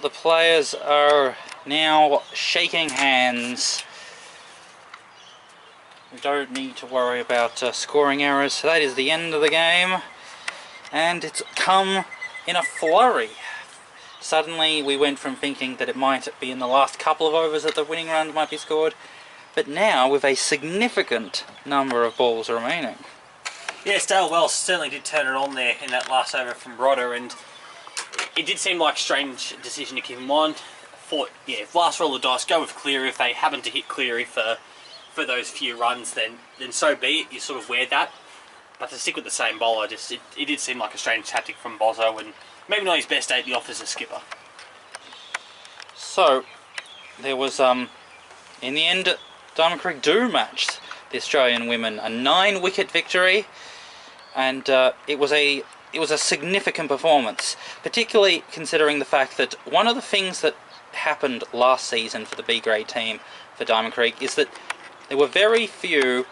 the players are now shaking hands. We don't need to worry about scoring errors. So that is the end of the game, and it's come in a flurry. Suddenly we went from thinking that it might be in the last couple of overs that the winning runs might be scored, but now with a significant number of balls remaining. Yes, Dale Wells certainly did turn it on there in that last over from Rodder, and it did seem like a strange decision to keep him on. Thought, yeah, if last roll of the dice, go with Cleary. If they happen to hit Cleary for those few runs, then so be it. You sort of wear that. But to stick with the same bowler, it did seem like a strange tactic from Bozzo, and maybe not his best day at the office as skipper. So there was in the end, Diamond Creek do matched the Australian women, a 9-wicket victory, and it was a significant performance, particularly considering the fact that one of the things that happened last season for the B grade team for Diamond Creek is that there were very few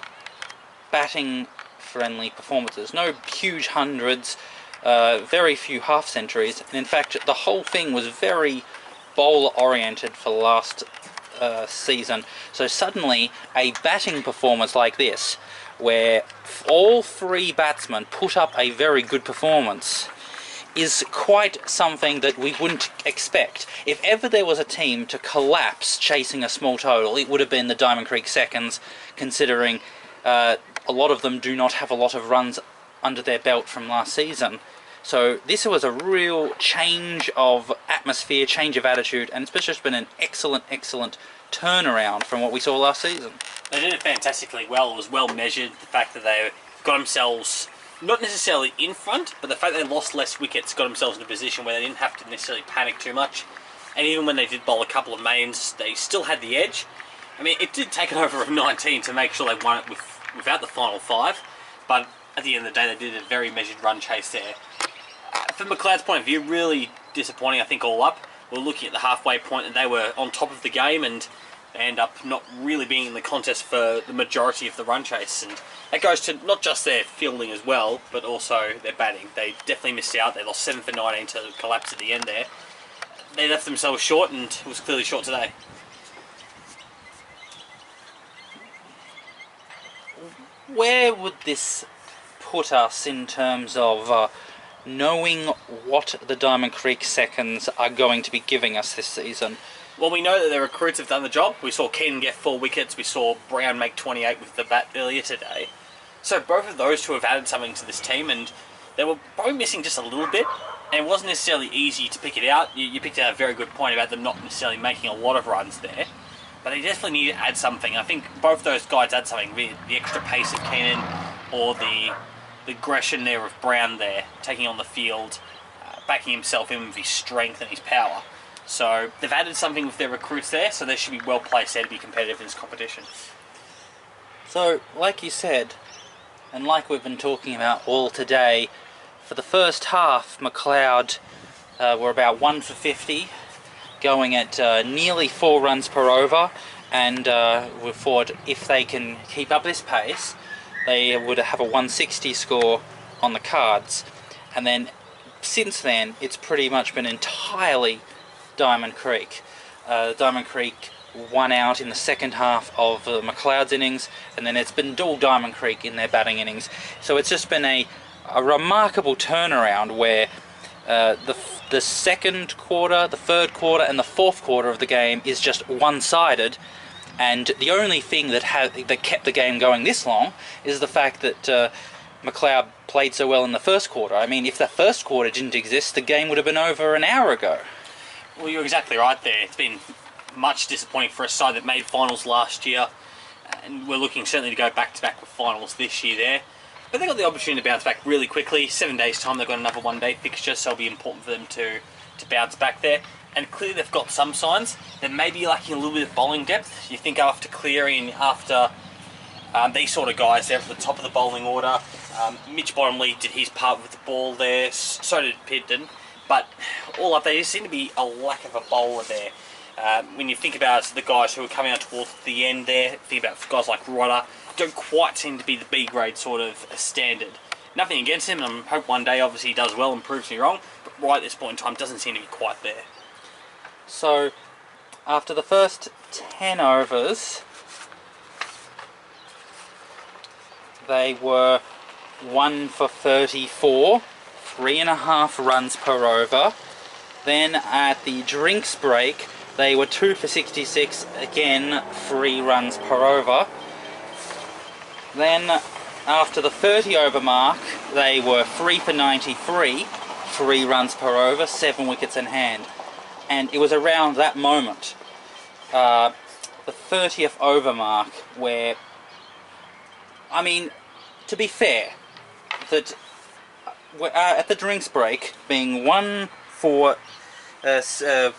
batting friendly performances, no huge hundreds, very few half centuries, and in fact the whole thing was very bowler oriented for last season. So suddenly a batting performance like this, where all 3 batsmen put up a very good performance, is quite something that we wouldn't expect. If ever there was a team to collapse chasing a small total, it would have been the Diamond Creek Seconds, considering a lot of them do not have a lot of runs under their belt from last season. So this was a real change of atmosphere, change of attitude, and it's just been an excellent turnaround from what we saw last season. They did it fantastically well. It was well measured. The fact that they got themselves not necessarily in front, but the fact they lost less wickets got themselves in a position where they didn't have to necessarily panic too much. And even when they did bowl a couple of mains, they still had the edge. I mean, it did take an over of 19 to make sure they won it without the final 5, but at the end of the day, they did a very measured run chase there. From Macleod's point of view, really disappointing, I think, all up. We're looking at the halfway point, and they were on top of the game, and they end up not really being in the contest for the majority of the run chase. And that goes to not just their fielding as well, but also their batting. They definitely missed out. They lost 7 for 19 to collapse at the end there. They left themselves short, and it was clearly short today. Where would this put us in terms of knowing what the Diamond Creek Seconds are going to be giving us this season? Well, we know that their recruits have done the job. We saw Keenan get 4 wickets. We saw Brown make 28 with the bat earlier today. So both of those two have added something to this team, and they were both missing just a little bit, and it wasn't necessarily easy to pick it out. You picked out a very good point about them not necessarily making a lot of runs there, but they definitely need to add something. I think both those guys add something, the extra pace of Keenan or the aggression there of Brown there, taking on the field, backing himself in with his strength and his power. So they've added something with their recruits there, so they should be well placed there to be competitive in this competition. So, like you said, and like we've been talking about all today, for the first half, Macleod were about 1 for 50, going at nearly 4 runs per over, and we thought if they can keep up this pace, they would have a 160 score on the cards. And then, since then, it's pretty much been entirely Diamond Creek. Diamond Creek won out in the second half of Macleod's innings, and then it's been dual Diamond Creek in their batting innings. So it's just been a remarkable turnaround where the second quarter, the third quarter, and the fourth quarter of the game is just one-sided. And the only thing that kept the game going this long is the fact that Macleod played so well in the first quarter. I mean, if the first quarter didn't exist, the game would have been over an hour ago. Well, you're exactly right there. It's been much disappointing for a side that made finals last year, and we're looking certainly to go back-to-back with finals this year there. But they got the opportunity to bounce back really quickly. 7 days' time, they've got another one-day fixture, so it'll be important for them to bounce back there. And clearly they've got some signs. They may be lacking a little bit of bowling depth. You think after Cleary and after these sort of guys there at the top of the bowling order, Mitch Bottomley did his part with the ball there, so did Pidden. But all up, there just seem to be a lack of a bowler there. When you think about the guys who are coming out towards the end there, think about guys like Rodder, don't quite seem to be the B grade sort of standard. Nothing against him, and I hope one day obviously he does well and proves me wrong, but right at this point in time doesn't seem to be quite there. So after the first 10 overs, they were 1 for 34, 3.5 runs per over. Then at the drinks break, they were 2 for 66, again 3 runs per over. Then after the 30 over mark, they were 3 for 93, 3 runs per over, 7 wickets in hand. And it was around that moment, the 30th over mark, where, I mean, to be fair, that at the drinks break, being 1 for 2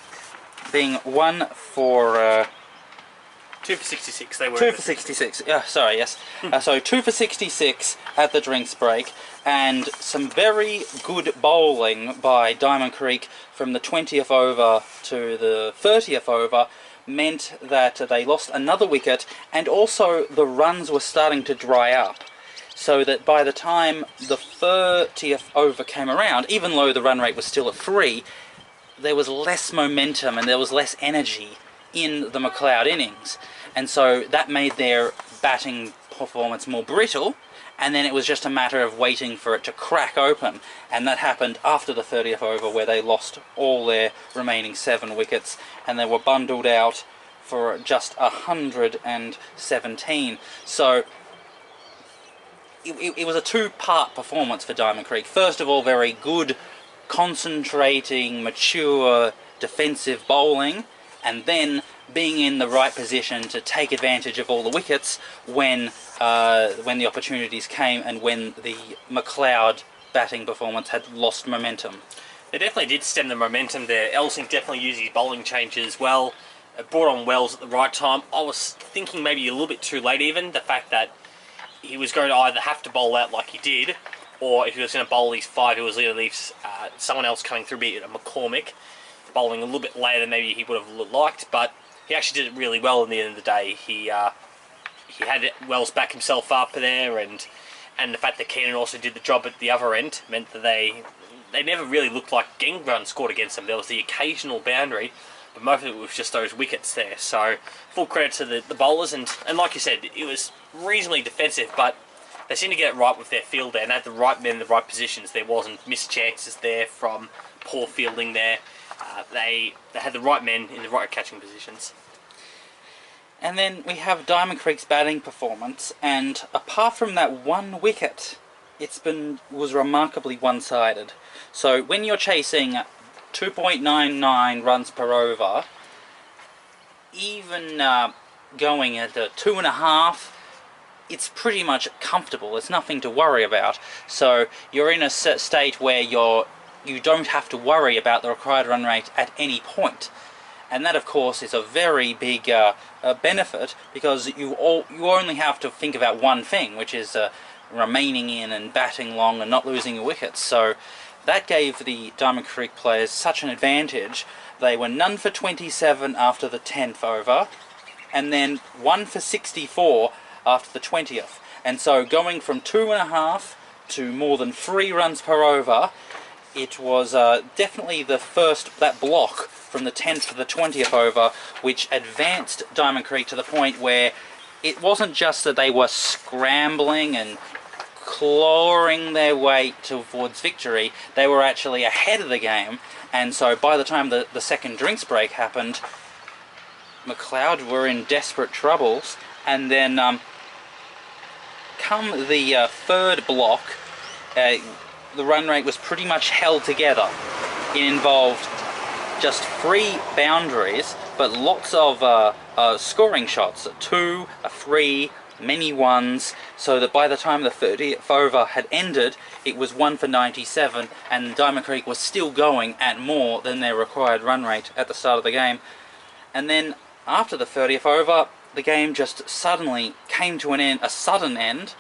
for 66, they were. 2 for 66, sorry, yes. So 2 for 66 at the drinks break, and some very good bowling by Diamond Creek from the 20th over to the 30th over meant that they lost another wicket, and also the runs were starting to dry up. So that by the time the 30th over came around, even though the run rate was still at 3, there was less momentum and there was less energy in the Macleod innings. And so that made their batting performance more brittle, and then it was just a matter of waiting for it to crack open. And that happened after the 30th over, where they lost all their remaining 7 wickets, and they were bundled out for just 117. So it was a two-part performance for Diamond Creek. First of all, very good, concentrating, mature, defensive bowling, and then being in the right position to take advantage of all the wickets when the opportunities came and when the Macleod batting performance had lost momentum. They definitely did stem the momentum there. Elsing definitely used his bowling changes well, brought on Wells at the right time. I was thinking maybe a little bit too late even, the fact that he was going to either have to bowl out like he did, or if he was going to bowl these 5, he was going to leave someone else coming through, be it a McCormick, bowling a little bit later than maybe he would have liked, but he actually did it really well in the end of the day. He had Wells back himself up there, and the fact that Keenan also did the job at the other end meant that they never really looked like getting runs scored against them. There was the occasional boundary, but most of it was just those wickets there. So full credit to the bowlers, and like you said, it was reasonably defensive, but they seemed to get it right with their field there and had the right men in the right positions. There wasn't missed chances there from poor fielding there. They had the right men in the right catching positions. And then we have Diamond Creek's batting performance, and apart from that 1 wicket, was remarkably one-sided. So when you're chasing 2.99 runs per over, even going at 2.5, it's pretty much comfortable. It's nothing to worry about. So you're in a state where you don't have to worry about the required run rate at any point. And that, of course, is a very big benefit, because you only have to think about one thing, which is remaining in and batting long and not losing your wickets. So that gave the Diamond Creek players such an advantage. They were none for 27 after the 10th over, and then 1 for 64 after the 20th. And so going from 2.5 to more than 3 runs per over, it was definitely that block from the 10th to the 20th over, which advanced Diamond Creek to the point where it wasn't just that they were scrambling and clawing their way towards victory, they were actually ahead of the game. And so by the time the second drinks break happened, Macleod were in desperate troubles. And then come the third block, the run rate was pretty much held together. It involved just 3 boundaries, but lots of scoring shots, a 2, a 3, many 1s, so that by the time the 30th over had ended, it was 1 for 97, and Diamond Creek was still going at more than their required run rate at the start of the game. And then after the 30th over, the game just suddenly came to a sudden end,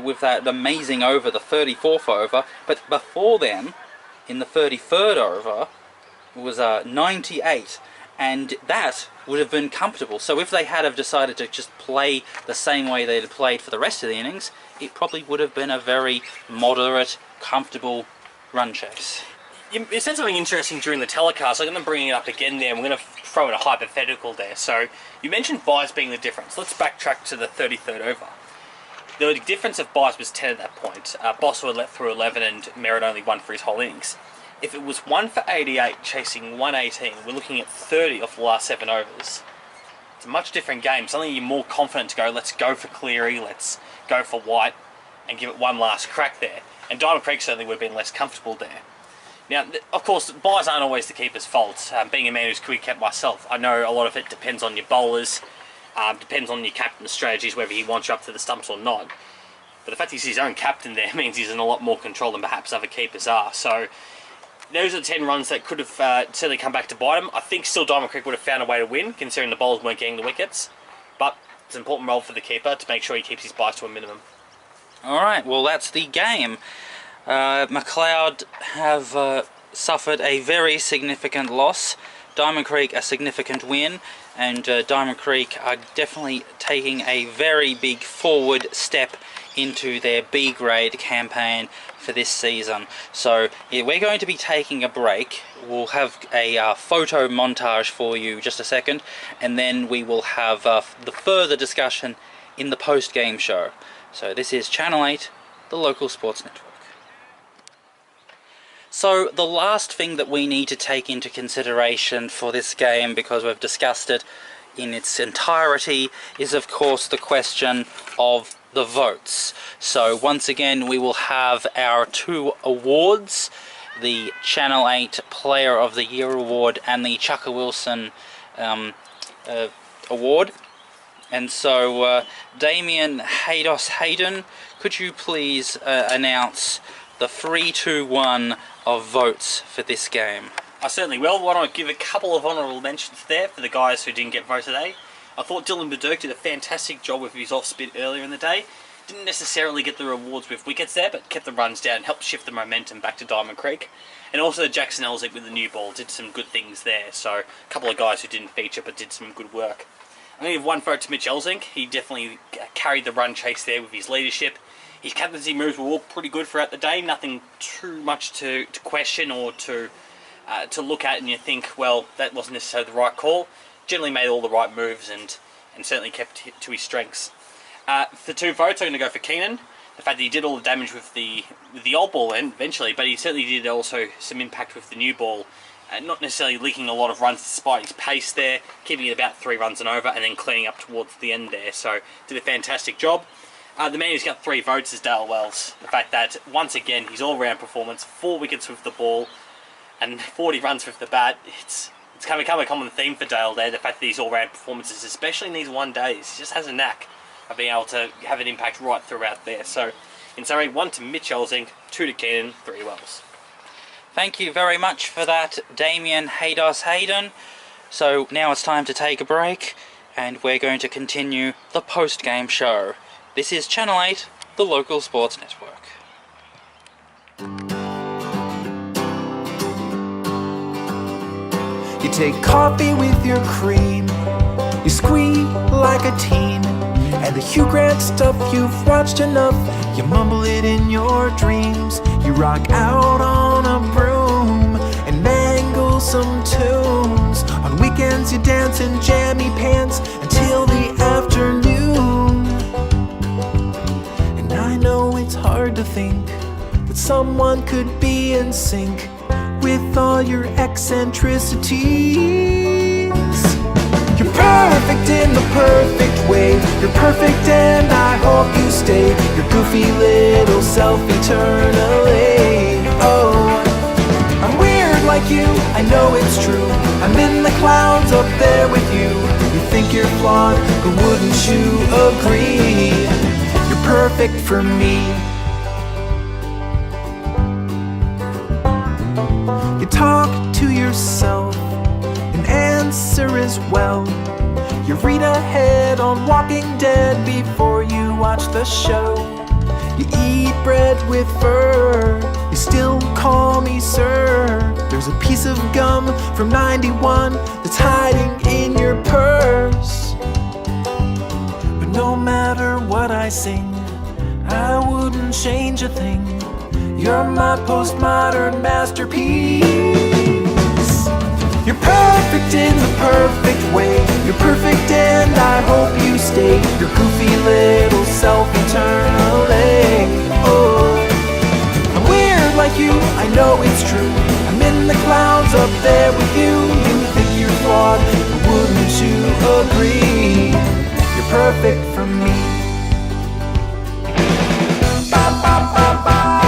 with that amazing over, the 34th over. But before then, in the 33rd over, was 98, and that would have been comfortable. So if they had have decided to just play the same way they had played for the rest of the innings, it probably would have been a very moderate, comfortable run chase. You said something interesting during the telecast. I'm going to bring it up again there. We're going to throw in a hypothetical there. So you mentioned Bizz being the difference. Let's backtrack to the 33rd over. The difference of Bizz was 10 at that point. Boswell had let through 11 and Merritt only 1 for his whole innings. If it was 1 for 88 chasing 118, we're looking at 30 off the last 7 overs. It's a much different game. Something you're more confident to go, let's go for Cleary, let's go for White, and give it one last crack there. And Diamond Creek certainly would have been less comfortable there. Now, of course, buys aren't always the keeper's fault. Being a man who's quick kept myself, I know a lot of it depends on your bowlers, depends on your captain's strategies, whether he wants you up to the stumps or not. But the fact he's his own captain there means he's in a lot more control than perhaps other keepers are. So those are the 10 runs that could have certainly come back to bite him. I think still Diamond Creek would have found a way to win, considering the bowlers weren't getting the wickets. But it's an important role for the keeper to make sure he keeps his buys to a minimum. Alright, well that's the game. Macleod have suffered a very significant loss. Diamond Creek a significant win, and Diamond Creek are definitely taking a very big forward step into their B grade campaign for this season. So yeah, we're going to be taking a break. We'll have a photo montage for you just a second, and then we will have the further discussion in the post-game show. So this is Channel 8, the local sports network. So the last thing that we need to take into consideration for this game, because we've discussed it in its entirety, is of course the question of the votes. So once again we will have our 2 awards, the Channel 8 Player of the Year award and the Chukka Wilson award. And so Damien, Haydos, Hayden, could you please announce the 3-2-1 of votes for this game? I certainly will. Why don't I give a couple of honourable mentions there for the guys who didn't get votes today. I thought Dylan Bedurk did a fantastic job with his off-spin earlier in the day. Didn't necessarily get the rewards with wickets there, but kept the runs down and helped shift the momentum back to Diamond Creek. And also Jackson Elzick with the new ball did some good things there. So a couple of guys who didn't feature but did some good work. I'm going to give 1 vote to Mitch Elzick. He definitely carried the run chase there with his leadership. His captaincy moves were all pretty good throughout the day. Nothing too much to question or to look at and you think, well, that wasn't necessarily the right call. Generally made all the right moves and certainly kept to his strengths. For 2 votes, I'm going to go for Keenan. The fact that he did all the damage with the old ball eventually, but he certainly did also some impact with the new ball. Not necessarily leaking a lot of runs despite his pace there, keeping it about 3 runs and over, and then cleaning up towards the end there. So did a fantastic job. The man who's got 3 votes is Dale Wells. The fact that, once again, his all-round performance, 4 wickets with the ball, and 40 runs with the bat, it's become a common theme for Dale there. The fact that these all-round performances, especially in these one days, he just has a knack of being able to have an impact right throughout there. So, in summary, 1 to Mitch Elzick, 2 to Keenan, 3 Wells. Thank you very much for that, Damien, Haydos, Hayden. So now it's time to take a break, and we're going to continue the post-game show. This is Channel 8, the local sports network. You take coffee with your cream, you squeak like a teen, and the Hugh Grant stuff you've watched enough, you mumble it in your dreams. You rock out on a broom and mangle some tunes. On weekends you dance in jammy pants until the afternoon. And I know it's hard to think that someone could be in sync with all your eccentricities. You're perfect in the perfect way. You're perfect and I hope you stay. Your goofy little self eternally. Oh, I'm weird like you, I know it's true. I'm in the clouds up there with you. You think you're flawed, but wouldn't you agree? You're perfect for me. You talk to yourself and answer as well. You read ahead on Walking Dead before you watch the show. You eat bread with fur, you still call me sir. There's a piece of gum from 91 that's hiding in your purse. But no matter what I sing, I wouldn't change a thing. You're my postmodern masterpiece. You're perfect in the perfect way. You're perfect and I hope you stay. Your goofy little self eternally. Oh, I'm weird like you, I know it's true. I'm in the clouds up there with you. You think you're flawed, but wouldn't you agree? You're perfect for me. Ba, ba, ba, ba.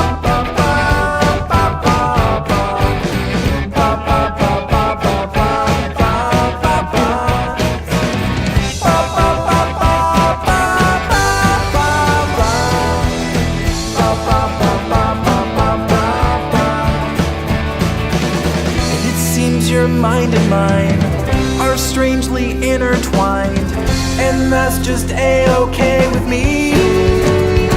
Your mind and mine are strangely intertwined, and that's just a-okay with me. You're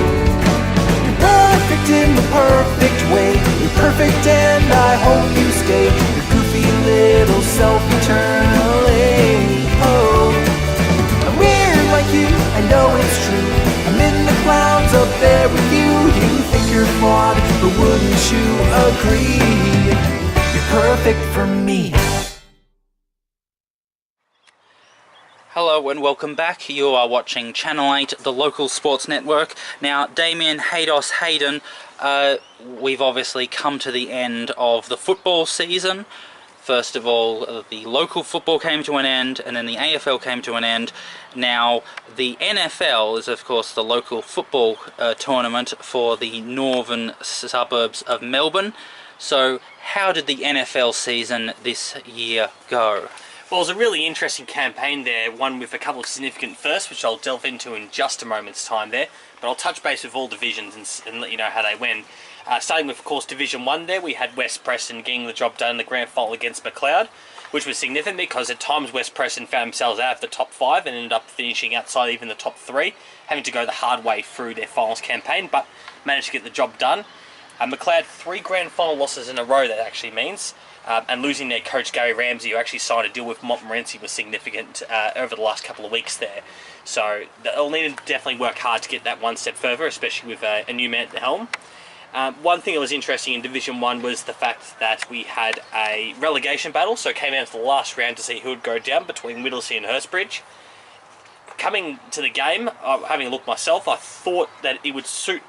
perfect in the perfect way. You're perfect and I hope you stay. Your goofy little self eternally. Oh, I'm weird like you, I know it's true. I'm in the clouds up there with you. You think you're flawed, but wouldn't you agree? Perfect for me. Hello and welcome back. You are watching Channel 8, the local sports network. Now, Damien, Haydos, Hayden, we've obviously come to the end of the football season. First of all, the local football came to an end, and then the AFL came to an end. Now, the NFL is, of course, the local football tournament for the northern suburbs of Melbourne. So, how did the NFL season this year go? Well, it was a really interesting campaign there, one with a couple of significant firsts, which I'll delve into in just a moment's time there. But I'll touch base with all divisions and let you know how they went. Starting with, of course, Division 1 there, we had West Preston getting the job done in the grand final against Macleod, which was significant because at times West Preston found themselves out of the top 5 and ended up finishing outside even the top 3, having to go the hard way through their finals campaign, but managed to get the job done. Macleod, 3 grand final losses in a row, that actually means. And losing their coach Gary Ramsey, who actually signed a deal with Montmorency, was significant over the last couple of weeks there. So they'll need to definitely work hard to get that one step further, especially with a new man at the helm. One thing that was interesting in Division 1 was the fact that we had a relegation battle, so it came down to the last round to see who would go down between Whittlesea and Hurstbridge. Coming to the game, having a look myself, I thought that it would suit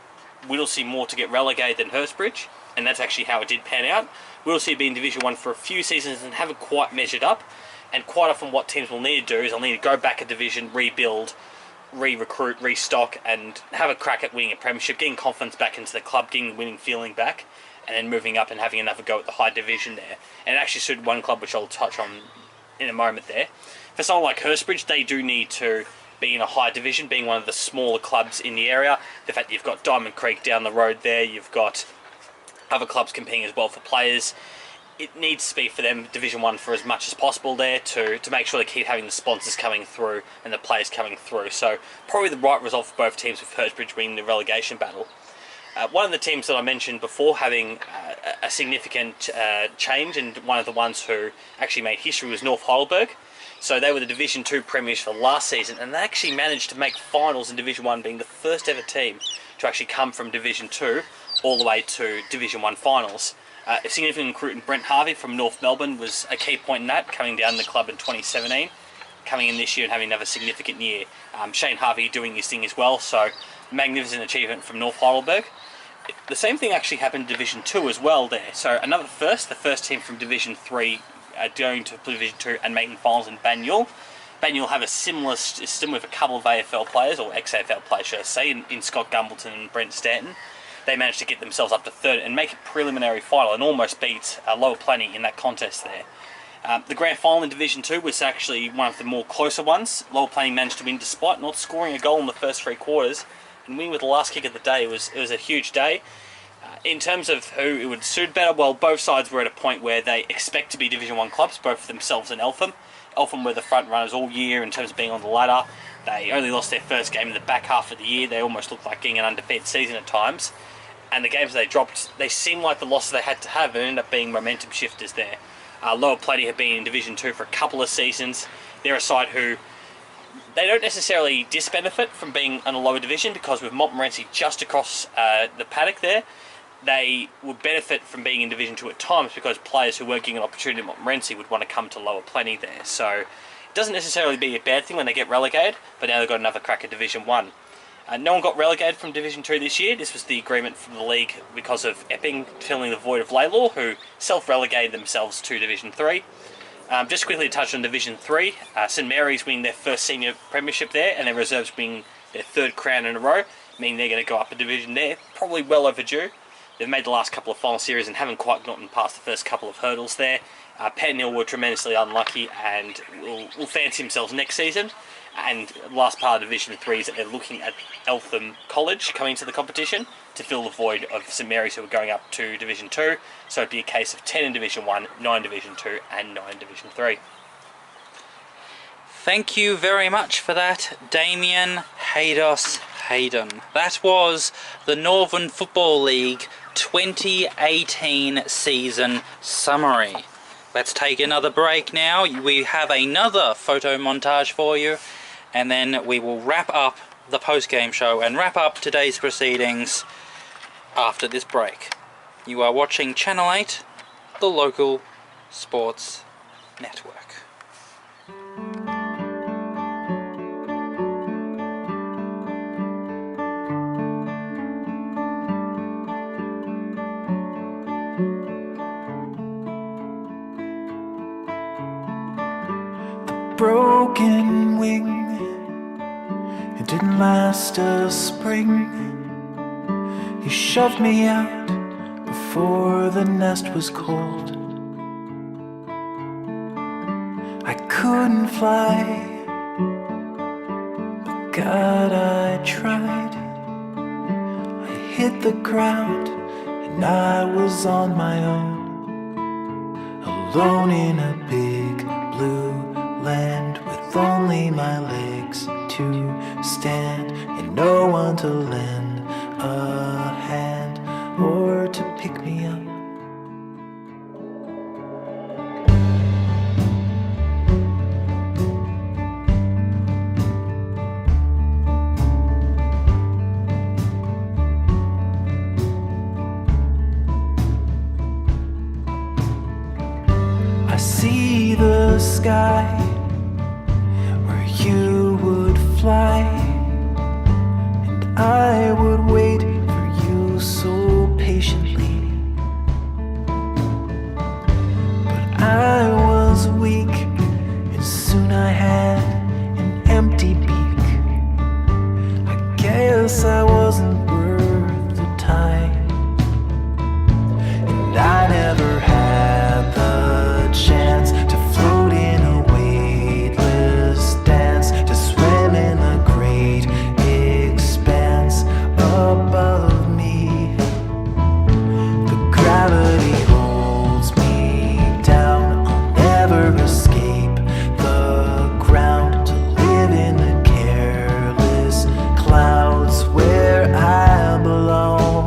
Whittlesea more to get relegated than Hurstbridge, and that's actually how it did pan out. Whittlesea have been in Division 1 for a few seasons and haven't quite measured up, and quite often what teams will need to do is they'll need to go back a division, rebuild, re-recruit, restock, and have a crack at winning a premiership, getting confidence back into the club, getting the winning feeling back, and then moving up and having another go at the high division there. And it actually suited one club, which I'll touch on in a moment there. For someone like Hurstbridge, they do need to be in a high division, being one of the smaller clubs in the area. The fact that you've got Diamond Creek down the road there, you've got other clubs competing as well for players. It needs to be for them Division 1 for as much as possible there to make sure they keep having the sponsors coming through and the players coming through. So probably the right result for both teams, with Hurstbridge winning the relegation battle. One of the teams that I mentioned before having a significant change, and one of the ones who actually made history, was North Heidelberg. So they were the Division 2 premiers for last season, and they actually managed to make finals in Division 1, being the first ever team to actually come from Division 2 all the way to Division 1 finals. A significant recruit in Brent Harvey from North Melbourne was a key point in that, coming down the club in 2017, coming in this year and having another significant year. Shane Harvey doing his thing as well, so magnificent achievement from North Heidelberg. The same thing actually happened in Division 2 as well there. So another first, the first team from Division 3 going to Division 2 and making finals in Banyule. Banyule have a similar system with a couple of AFL players, or ex-AFL players should I say, in Scott Gumbleton and Brent Stanton. They managed to get themselves up to third and make a preliminary final and almost beat Lower Plenty in that contest there. The grand final in Division 2 was actually one of the more closer ones. Lower Plenty managed to win despite not scoring a goal in the first 3 quarters, and winning with the last kick of the day. It was a huge day. In terms of who it would suit better, well, both sides were at a point where they expect to be Division 1 clubs, both themselves and Eltham. Eltham were the front runners all year in terms of being on the ladder. They only lost their first game in the back half of the year. They almost looked like getting an undefeated season at times. And the games they dropped, they seemed like the losses they had to have, and ended up being momentum shifters there. Lower Plenty have been in Division 2 for a couple of seasons. They're a side who, they don't necessarily disbenefit from being in a lower division, because with Montmorency just across the paddock there, they would benefit from being in Division 2 at times because players who weren't getting an opportunity at Montmorency would want to come to Lower Plenty there. So it doesn't necessarily be a bad thing when they get relegated, but now they've got another crack at Division 1. No one got relegated from Division 2 this year. This was the agreement from the league because of Epping filling the void of Laylaw, who self-relegated themselves to Division 3. Just quickly to touch on Division 3, St Mary's winning their first senior premiership there, and their reserves winning their third crown in a row, meaning they're going to go up a division there, probably well overdue. They've made the last couple of final series and haven't quite gotten past the first couple of hurdles there. Penhill were tremendously unlucky and will fancy themselves next season. And the last part of Division 3 is that they're looking at Eltham College coming into the competition to fill the void of St Mary's, who are going up to Division 2. So it'd be a case of 10 in Division 1, 9 Division 2 and 9 Division 3. Thank you very much for that, Damien, Haydos, Hayden. That was the Northern Football League 2018 season summary. Let's take another break now. We have another photo montage for you, and then we will wrap up the post-game show and wrap up today's proceedings after this break. You are watching Channel 8, the local sports network. Broken wing, it didn't last a spring. You shoved me out before the nest was cold. I couldn't fly, but God, I tried. I hit the ground and I was on my own, alone in a big blue land with only my legs to stand and no one to lend a hand or to pick me up. I see the sky where you would fly, and I would wait for you so patiently. But I was weak, and soon I had an empty beak. I guess I wasn't worth the time, and I never had the chance to float in a weightless dance, to swim in the great expanse above me. The gravity holds me down, I'll never escape the ground, to live in the careless clouds where I belong.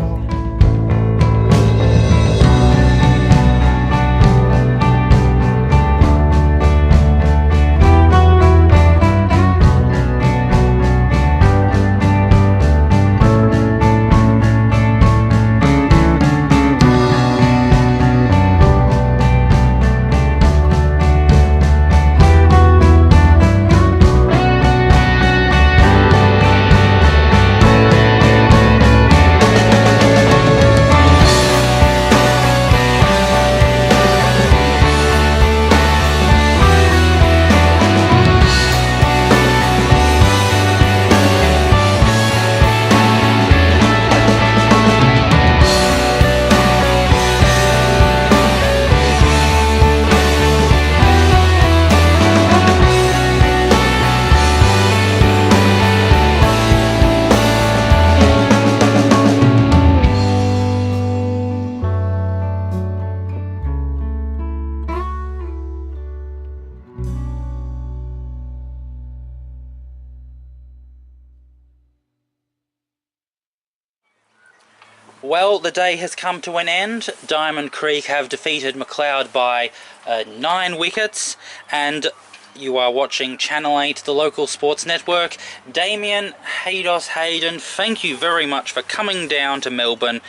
Well, the day has come to an end. Diamond Creek have defeated Macleod by 9 wickets, and you are watching Channel 8, the local sports network. Damien, Haydos, Hayden, thank you very much for coming down to Melbourne.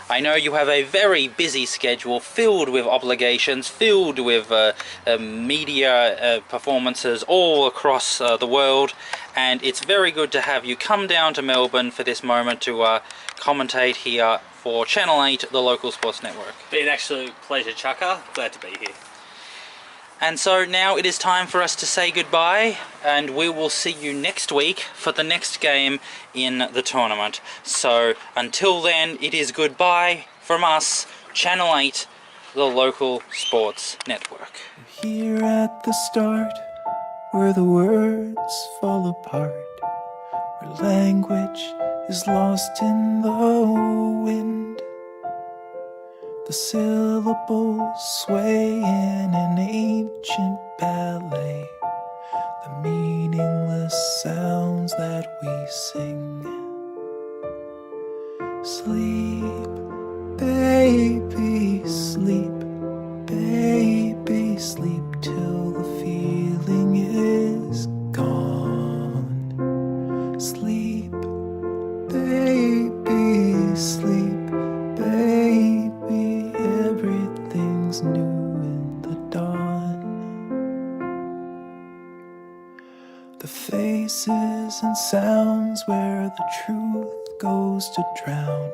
I know you have a very busy schedule filled with obligations, filled with media performances all across the world, and it's very good to have you come down to Melbourne for this moment to commentate here for Channel 8, the local sports network. Been an absolute pleasure, Chukka. Glad to be here. And so now it is time for us to say goodbye, and we will see you next week for the next game in the tournament. So until then, it is goodbye from us, Channel 8, the local sports network. Here at the start, where the words fall apart, where language is lost in the wind, the syllables sway in an ancient ballet, the meaningless sounds that we sing. Sleep, baby, sleep, baby, sleep till the feeling is gone. Sleep, baby, sleep, baby, everything's new in the dawn. The faces and sounds where the truth goes to drown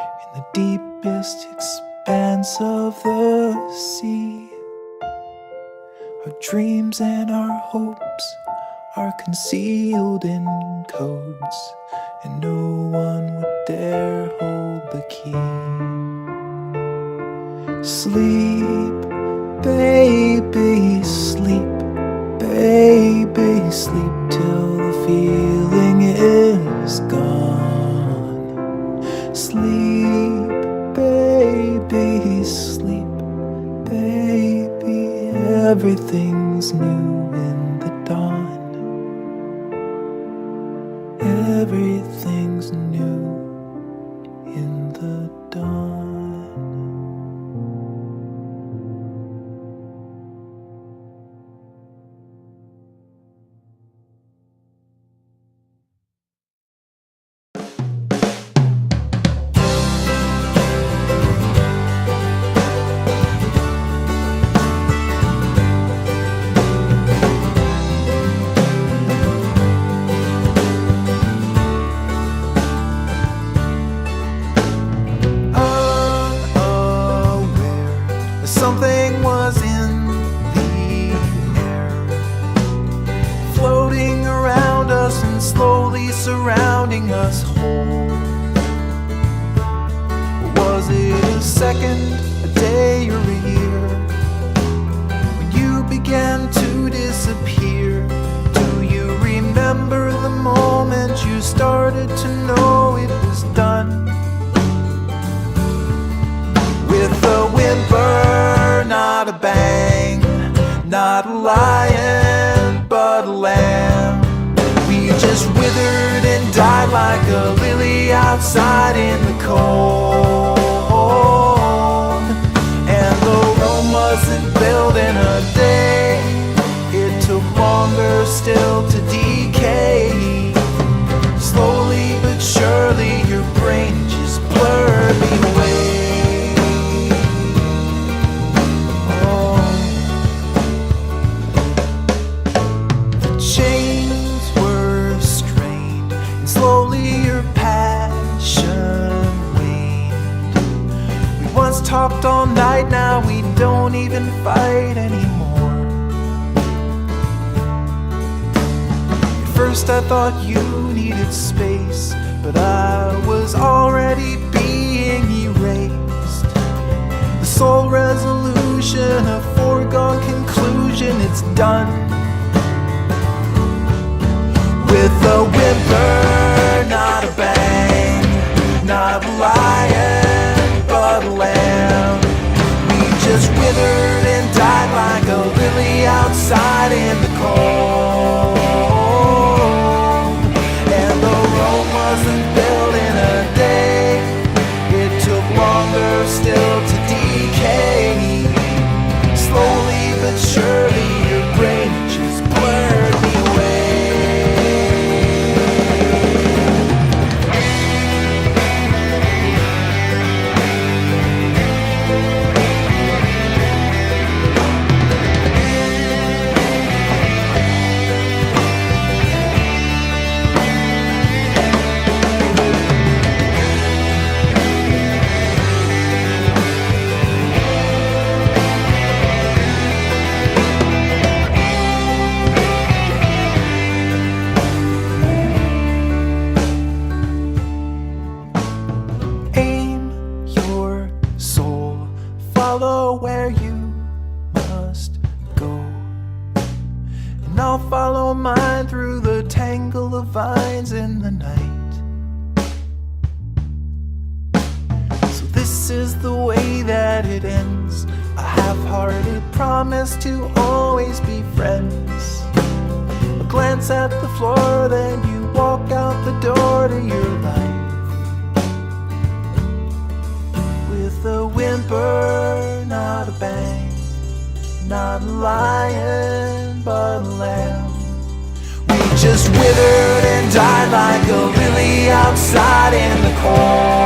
in the deepest expanse of the sea. Our dreams and our hopes are concealed in codes, and no one would dare hold the key. Sleep, baby, sleep, baby, sleep till the feeling is gone. Sleep, baby, sleep, baby, everything's new in the dawn. Everything's new in the dawn. Something was in the air, floating around us and slowly surrounding us whole. Was it a second, a day, or a year when you began to disappear? Do you remember the moment you started to know it was done? With a whimper, not a bang, not a lion, but a lamb. We just withered and died like a lily outside in the cold. And the Rome wasn't built in a day, it took longer still to decay. Slowly but surely your brain just blurred me away. Talked all night, now we don't even fight anymore. At first I thought you needed space, but I was already being erased. The sole resolution, a foregone conclusion, it's done. With a whimper, not a bang, not a lion, but a lamb. We just withered and died like a lily outside in the cold. And the Rome wasn't built in a day, it took longer still to decay. Slowly but surely your brain just blurred me away. this is the way that it ends. A half-hearted promise to always be friends. A glance at the floor, then you walk out the door to your life. With a whimper, not a bang. Not a lion, but a lamb. We just withered and died like a lily outside in the cold.